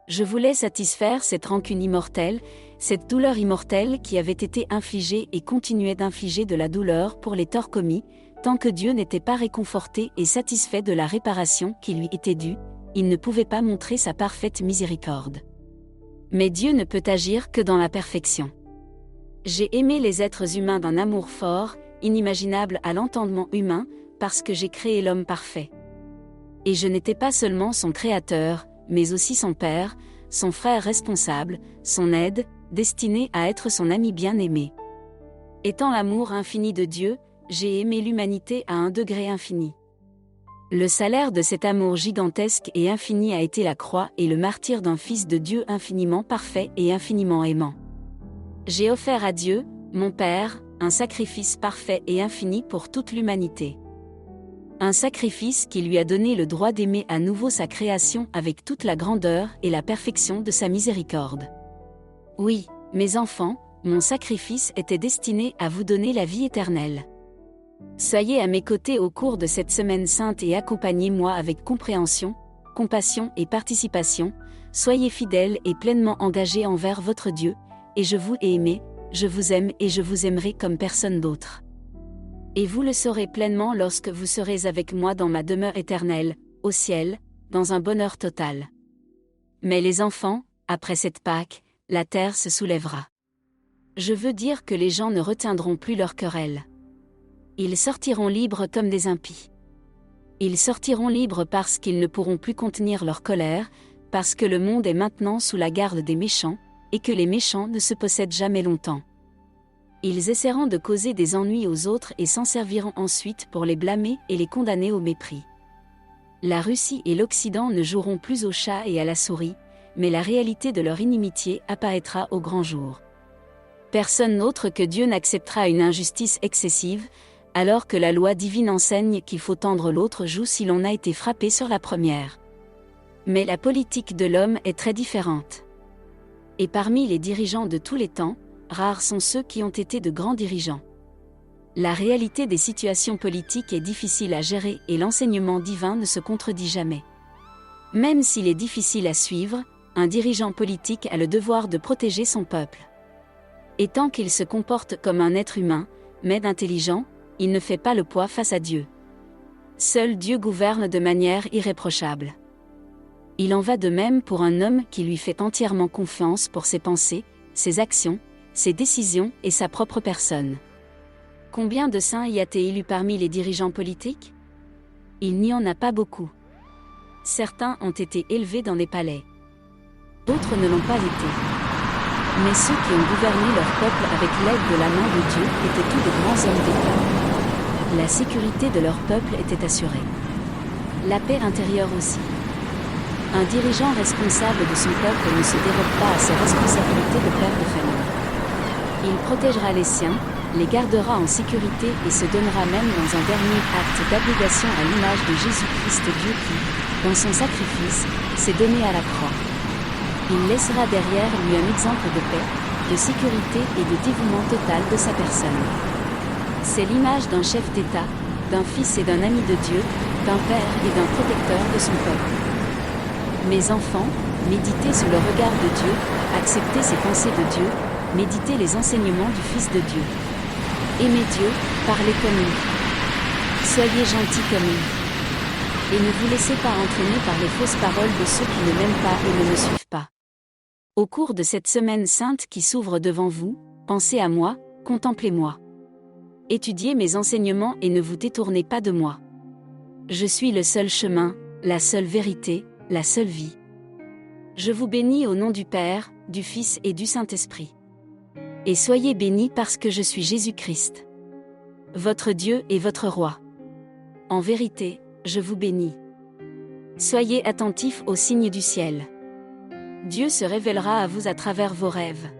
Je voulais satisfaire cette rancune immortelle, cette douleur immortelle qui avait été infligée et continuait d'infliger de la douleur pour les torts commis, tant que Dieu n'était pas réconforté et satisfait de la réparation qui lui était due, il ne pouvait pas montrer sa parfaite miséricorde. Mais Dieu ne peut agir que dans la perfection. J'ai aimé les êtres humains d'un amour fort, inimaginable à l'entendement humain, parce que j'ai créé l'homme parfait. Et je n'étais pas seulement son créateur, mais aussi son père, son frère responsable, son aide, destiné à être son ami bien-aimé. Étant l'amour infini de Dieu, j'ai aimé l'humanité à un degré infini. Le salaire de cet amour gigantesque et infini a été la croix et le martyre d'un Fils de Dieu infiniment parfait et infiniment aimant. J'ai offert à Dieu, mon Père, un sacrifice parfait et infini pour toute l'humanité. Un sacrifice qui lui a donné le droit d'aimer à nouveau sa création avec toute la grandeur et la perfection de sa miséricorde. Oui, mes enfants, mon sacrifice était destiné à vous donner la vie éternelle. Soyez à mes côtés au cours de cette semaine sainte et accompagnez-moi avec compréhension, compassion et participation, soyez fidèles et pleinement engagés envers votre Dieu, et je vous ai aimé, je vous aime et je vous aimerai comme personne d'autre. Et vous le saurez pleinement lorsque vous serez avec moi dans ma demeure éternelle, au ciel, dans un bonheur total. Mais les enfants, après cette Pâque, la terre se soulèvera. Je veux dire que les gens ne retiendront plus leur querelle. Ils sortiront libres comme des impies. Ils sortiront libres parce qu'ils ne pourront plus contenir leur colère, parce que le monde est maintenant sous la garde des méchants, et que les méchants ne se possèdent jamais longtemps. Ils essaieront de causer des ennuis aux autres et s'en serviront ensuite pour les blâmer et les condamner au mépris. La Russie et l'Occident ne joueront plus au chat et à la souris, mais la réalité de leur inimitié apparaîtra au grand jour. Personne autre que Dieu n'acceptera une injustice excessive, alors que la loi divine enseigne qu'il faut tendre l'autre joue si l'on a été frappé sur la première. Mais la politique de l'homme est très différente. Et parmi les dirigeants de tous les temps, rares sont ceux qui ont été de grands dirigeants. La réalité des situations politiques est difficile à gérer et l'enseignement divin ne se contredit jamais. Même s'il est difficile à suivre, un dirigeant politique a le devoir de protéger son peuple. Et tant qu'il se comporte comme un être humain, mais intelligent, il ne fait pas le poids face à Dieu. Seul Dieu gouverne de manière irréprochable. Il en va de même pour un homme qui lui fait entièrement confiance pour ses pensées, ses actions, ses décisions et sa propre personne. Combien de saints y a-t-il élu parmi les dirigeants politiques? Il n'y en a pas beaucoup. Certains ont été élevés dans des palais. D'autres ne l'ont pas été. Mais ceux qui ont gouverné leur peuple avec l'aide de la main de Dieu étaient tous de grands hommes d'État. La sécurité de leur peuple était assurée. La paix intérieure aussi. Un dirigeant responsable de son peuple ne se dérobe pas à ses responsabilités de père de famille. Il protégera les siens, les gardera en sécurité et se donnera même dans un dernier acte d'abnégation à l'image de Jésus-Christ Dieu qui, dans son sacrifice, s'est donné à la croix. Il laissera derrière lui un exemple de paix, de sécurité et de dévouement total de sa personne. C'est l'image d'un chef d'État, d'un fils et d'un ami de Dieu, d'un père et d'un protecteur de son peuple. Mes enfants, méditez sous le regard de Dieu, acceptez ses pensées de Dieu, méditez les enseignements du Fils de Dieu. Aimez Dieu, parlez comme lui. Soyez gentils comme lui. Et ne vous laissez pas entraîner par les fausses paroles de ceux qui ne m'aiment pas et ne me suivent pas. Au cours de cette semaine sainte qui s'ouvre devant vous, pensez à moi, contemplez-moi. Étudiez mes enseignements et ne vous détournez pas de moi. Je suis le seul chemin, la seule vérité, la seule vie. Je vous bénis au nom du Père, du Fils et du Saint-Esprit. Et soyez bénis parce que je suis Jésus-Christ, votre Dieu et votre Roi. En vérité, je vous bénis. Soyez attentifs aux signes du ciel. Dieu se révélera à vous à travers vos rêves.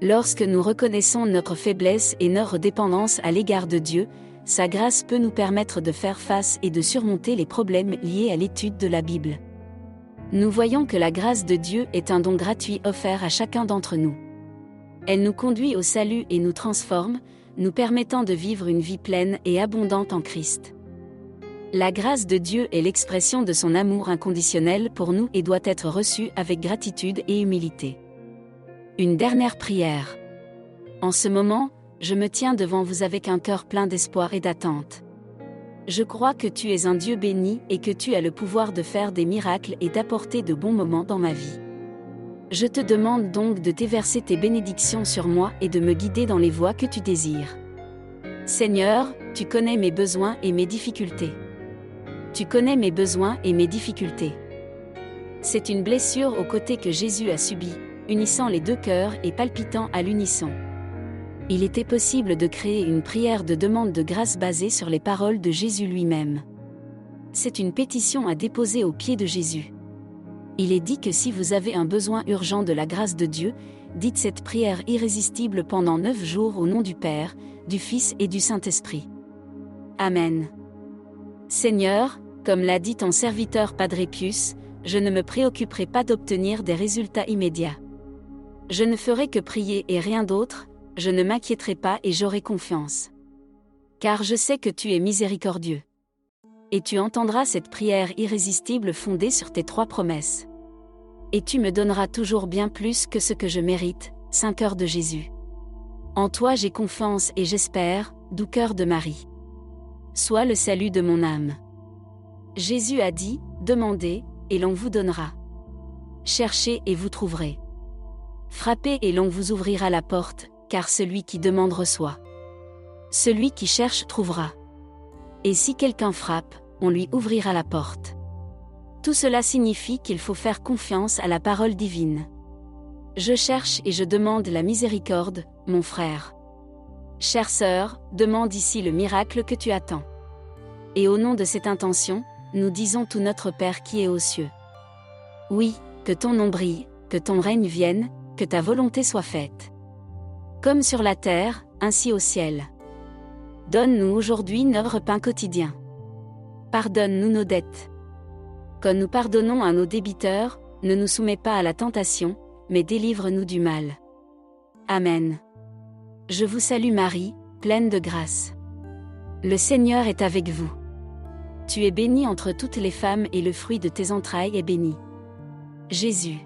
Lorsque nous reconnaissons notre faiblesse et notre dépendance à l'égard de Dieu, sa grâce peut nous permettre de faire face et de surmonter les problèmes liés à l'étude de la Bible. Nous voyons que la grâce de Dieu est un don gratuit offert à chacun d'entre nous. Elle nous conduit au salut et nous transforme, nous permettant de vivre une vie pleine et abondante en Christ. La grâce de Dieu est l'expression de son amour inconditionnel pour nous et doit être reçue avec gratitude et humilité. Une dernière prière. En ce moment, je me tiens devant vous avec un cœur plein d'espoir et d'attente. Je crois que tu es un Dieu béni et que tu as le pouvoir de faire des miracles et d'apporter de bons moments dans ma vie. Je te demande donc de déverser tes bénédictions sur moi et de me guider dans les voies que tu désires. Seigneur, tu connais mes besoins et mes difficultés. Tu connais mes besoins et mes difficultés. C'est une blessure au côté que Jésus a subie, unissant les deux cœurs et palpitant à l'unisson. Il était possible de créer une prière de demande de grâce basée sur les paroles de Jésus lui-même. C'est une pétition à déposer aux pieds de Jésus. Il est dit que si vous avez un besoin urgent de la grâce de Dieu, dites cette prière irrésistible pendant 9 jours au nom du Père, du Fils et du Saint-Esprit. Amen. Seigneur, comme l'a dit ton serviteur Padre Pius, je ne me préoccuperai pas d'obtenir des résultats immédiats. Je ne ferai que prier et rien d'autre, je ne m'inquiéterai pas et j'aurai confiance. Car je sais que tu es miséricordieux. Et tu entendras cette prière irrésistible fondée sur tes 3 promesses. Et tu me donneras toujours bien plus que ce que je mérite, Saint Cœur de Jésus. En toi j'ai confiance et j'espère, doux cœur de Marie. Sois le salut de mon âme. Jésus a dit, demandez, et l'on vous donnera. Cherchez et vous trouverez. Frappez et l'on vous ouvrira la porte, car celui qui demande reçoit. Celui qui cherche trouvera. Et si quelqu'un frappe, on lui ouvrira la porte. Tout cela signifie qu'il faut faire confiance à la parole divine. Je cherche et je demande la miséricorde, mon frère. Chère sœur, demande ici le miracle que tu attends. Et au nom de cette intention, nous disons tout notre Père qui est aux cieux. Oui, que ton nom brille, que ton règne vienne, que ta volonté soit faite. Comme sur la terre, ainsi au ciel. Donne-nous aujourd'hui notre pain quotidien. Pardonne-nous nos dettes. Comme nous pardonnons à nos débiteurs, ne nous soumets pas à la tentation, mais délivre-nous du mal. Amen. Je vous salue Marie, pleine de grâce. Le Seigneur est avec vous. Tu es bénie entre toutes les femmes et le fruit de tes entrailles est béni. Jésus.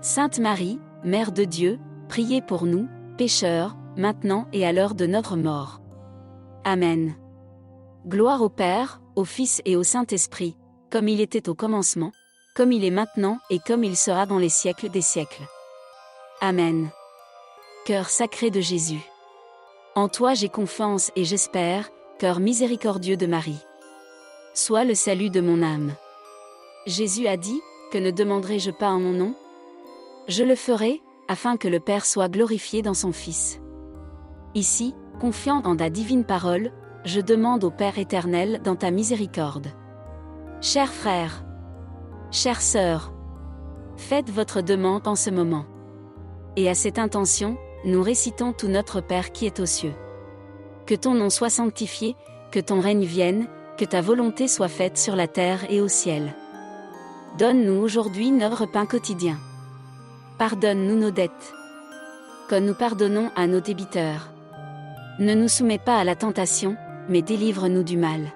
Sainte Marie, Mère de Dieu, priez pour nous, pécheurs, maintenant et à l'heure de notre mort. Amen. Gloire au Père, au Fils et au Saint-Esprit, comme il était au commencement, comme il est maintenant et comme il sera dans les siècles des siècles. Amen. Cœur sacré de Jésus. En toi j'ai confiance et j'espère, cœur miséricordieux de Marie. Sois le salut de mon âme. Jésus a dit, que ne demanderai-je pas en mon nom? Je le ferai, afin que le Père soit glorifié dans son Fils. Ici, confiant en ta divine parole, je demande au Père éternel dans ta miséricorde. Chers frères, chères sœurs, faites votre demande en ce moment. Et à cette intention, nous récitons tout notre Père qui est aux cieux. Que ton nom soit sanctifié, que ton règne vienne, que ta volonté soit faite sur la terre et au ciel. Donne-nous aujourd'hui notre pain quotidien. Pardonne-nous nos dettes, comme nous pardonnons à nos débiteurs. Ne nous soumets pas à la tentation, mais délivre-nous du mal.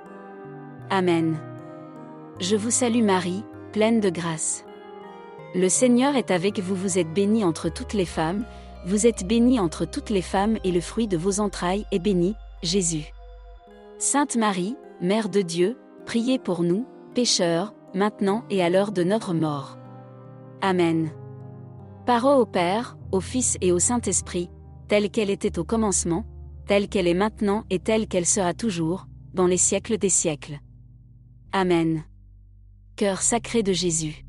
Amen. Je vous salue Marie, pleine de grâce. Le Seigneur est avec vous, vous êtes bénie entre toutes les femmes, vous êtes bénie entre toutes les femmes et le fruit de vos entrailles est béni, Jésus. Sainte Marie, Mère de Dieu, priez pour nous, pécheurs, maintenant et à l'heure de notre mort. Amen. Parole au Père, au Fils et au Saint-Esprit, telle qu'elle était au commencement, telle qu'elle est maintenant et telle qu'elle sera toujours, dans les siècles des siècles. Amen. Cœur sacré de Jésus.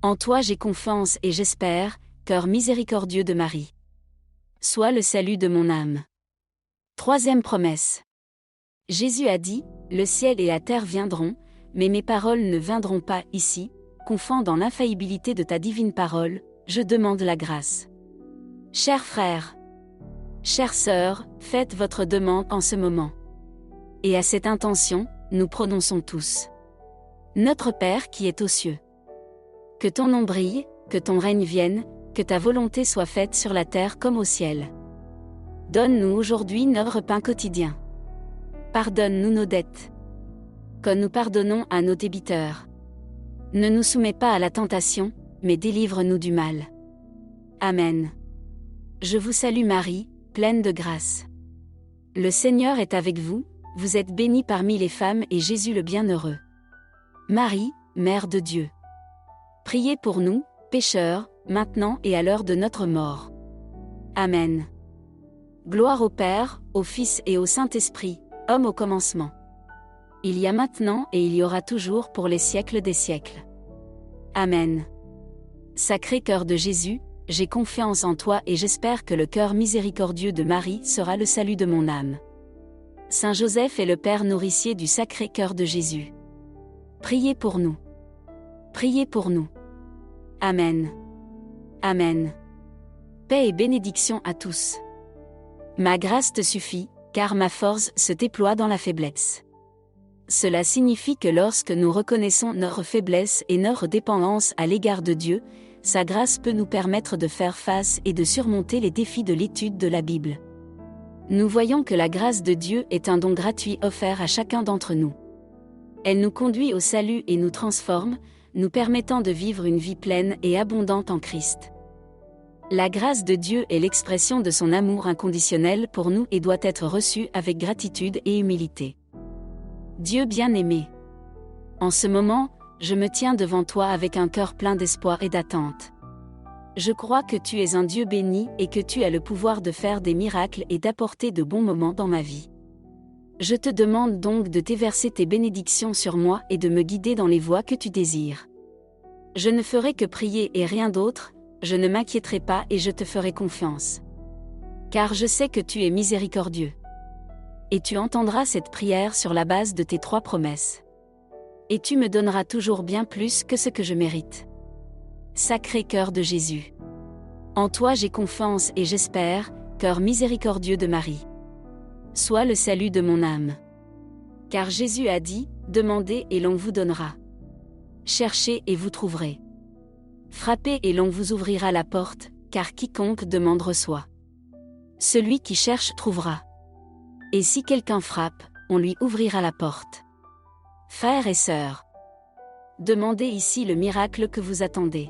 En toi j'ai confiance et j'espère, cœur miséricordieux de Marie. Sois le salut de mon âme. Troisième promesse. Jésus a dit, le ciel et la terre viendront, mais mes paroles ne viendront pas ici, confiant dans l'infaillibilité de ta divine parole, je demande la grâce. Chers frères, chères sœurs, faites votre demande en ce moment. Et à cette intention, nous prononçons tous. Notre Père qui est aux cieux. Que ton nom brille, que ton règne vienne, que ta volonté soit faite sur la terre comme au ciel. Donne-nous aujourd'hui notre pain quotidien. Pardonne-nous nos dettes, Quand nous pardonnons à nos débiteurs. Ne nous soumets pas à la tentation, mais délivre-nous du mal. Amen. Je vous salue Marie, pleine de grâce. Le Seigneur est avec vous, vous êtes bénie parmi les femmes et Jésus le bienheureux. Marie, Mère de Dieu. Priez pour nous, pécheurs, maintenant et à l'heure de notre mort. Amen. Gloire au Père, au Fils et au Saint-Esprit, comme au commencement. Il y a maintenant et il y aura toujours pour les siècles des siècles. Amen. Sacré cœur de Jésus, j'ai confiance en toi et j'espère que le cœur miséricordieux de Marie sera le salut de mon âme. Saint Joseph est le Père nourricier du Sacré cœur de Jésus. Priez pour nous. Priez pour nous. Amen. Amen. Paix et bénédiction à tous. Ma grâce te suffit, car ma force se déploie dans la faiblesse. Cela signifie que lorsque nous reconnaissons notre faiblesse et notre dépendance à l'égard de Dieu, sa grâce peut nous permettre de faire face et de surmonter les défis de l'étude de la Bible. Nous voyons que la grâce de Dieu est un don gratuit offert à chacun d'entre nous. Elle nous conduit au salut et nous transforme, nous permettant de vivre une vie pleine et abondante en Christ. La grâce de Dieu est l'expression de son amour inconditionnel pour nous et doit être reçue avec gratitude et humilité. Dieu bien-aimé. En ce moment, je me tiens devant toi avec un cœur plein d'espoir et d'attente. Je crois que tu es un Dieu béni et que tu as le pouvoir de faire des miracles et d'apporter de bons moments dans ma vie. Je te demande donc de déverser tes bénédictions sur moi et de me guider dans les voies que tu désires. Je ne ferai que prier et rien d'autre, je ne m'inquiéterai pas et je te ferai confiance. Car je sais que tu es miséricordieux. Et tu entendras cette prière sur la base de tes 3 promesses. Et tu me donneras toujours bien plus que ce que je mérite. Sacré cœur de Jésus. En toi j'ai confiance et j'espère, cœur miséricordieux de Marie. Sois le salut de mon âme. Car Jésus a dit, demandez et l'on vous donnera. Cherchez et vous trouverez. Frappez et l'on vous ouvrira la porte, car quiconque demande reçoit. Celui qui cherche trouvera. Et si quelqu'un frappe, on lui ouvrira la porte. Frères et sœurs, demandez ici le miracle que vous attendez.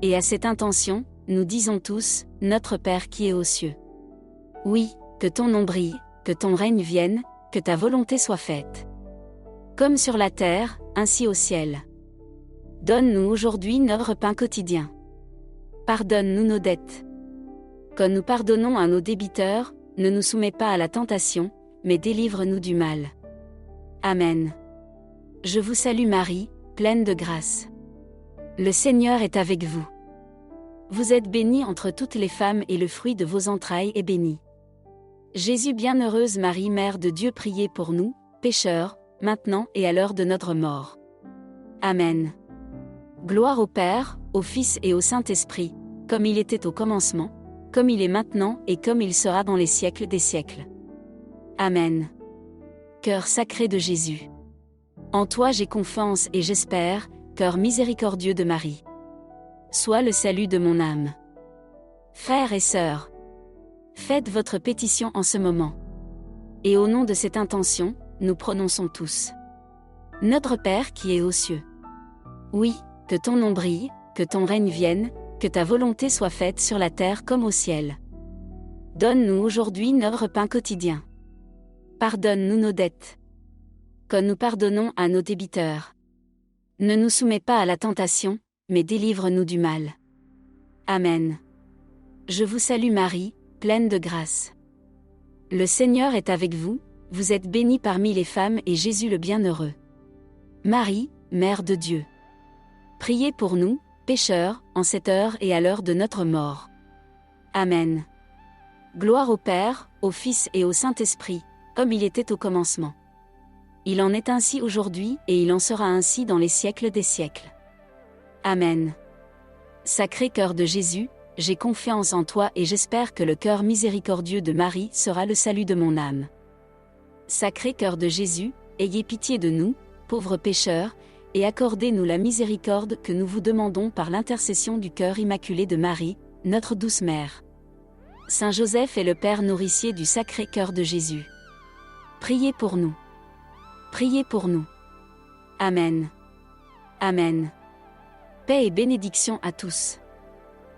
Et à cette intention, nous disons tous, Notre Père qui est aux cieux. Oui, que ton nom brille, que ton règne vienne, que ta volonté soit faite. Comme sur la terre, ainsi au ciel. Donne-nous aujourd'hui notre pain quotidien. Pardonne-nous nos dettes. Quand nous pardonnons à nos débiteurs, ne nous soumets pas à la tentation, mais délivre-nous du mal. Amen. Je vous salue Marie, pleine de grâce. Le Seigneur est avec vous. Vous êtes bénie entre toutes les femmes et le fruit de vos entrailles est béni. Jésus bienheureuse Marie, Mère de Dieu, priez pour nous, pécheurs, maintenant et à l'heure de notre mort. Amen. Gloire au Père, au Fils et au Saint-Esprit, comme il était au commencement, comme il est maintenant et comme il sera dans les siècles des siècles. Amen. Cœur sacré de Jésus. En toi j'ai confiance et j'espère, cœur miséricordieux de Marie. Sois le salut de mon âme. Frères et sœurs, faites votre pétition en ce moment. Et au nom de cette intention, nous prononçons tous. Notre Père qui est aux cieux. Oui, que ton nom brille, que ton règne vienne, que ta volonté soit faite sur la terre comme au ciel. Donne-nous aujourd'hui notre pain quotidien. Pardonne-nous nos dettes. Comme nous pardonnons à nos débiteurs. Ne nous soumets pas à la tentation, mais délivre-nous du mal. Amen. Je vous salue Marie, pleine de grâce. Le Seigneur est avec vous, vous êtes bénie parmi les femmes et Jésus le bienheureux. Marie, Mère de Dieu. Priez pour nous, pécheurs, en cette heure et à l'heure de notre mort. Amen. Gloire au Père, au Fils et au Saint-Esprit, comme il était au commencement. Il en est ainsi aujourd'hui et il en sera ainsi dans les siècles des siècles. Amen. Sacré cœur de Jésus, j'ai confiance en toi et j'espère que le cœur miséricordieux de Marie sera le salut de mon âme. Sacré cœur de Jésus, ayez pitié de nous, pauvres pécheurs, et accordez-nous la miséricorde que nous vous demandons par l'intercession du cœur immaculé de Marie, notre douce mère. Saint Joseph est le Père nourricier du Sacré cœur de Jésus. Priez pour nous. Priez pour nous. Amen. Amen. Paix et bénédiction à tous.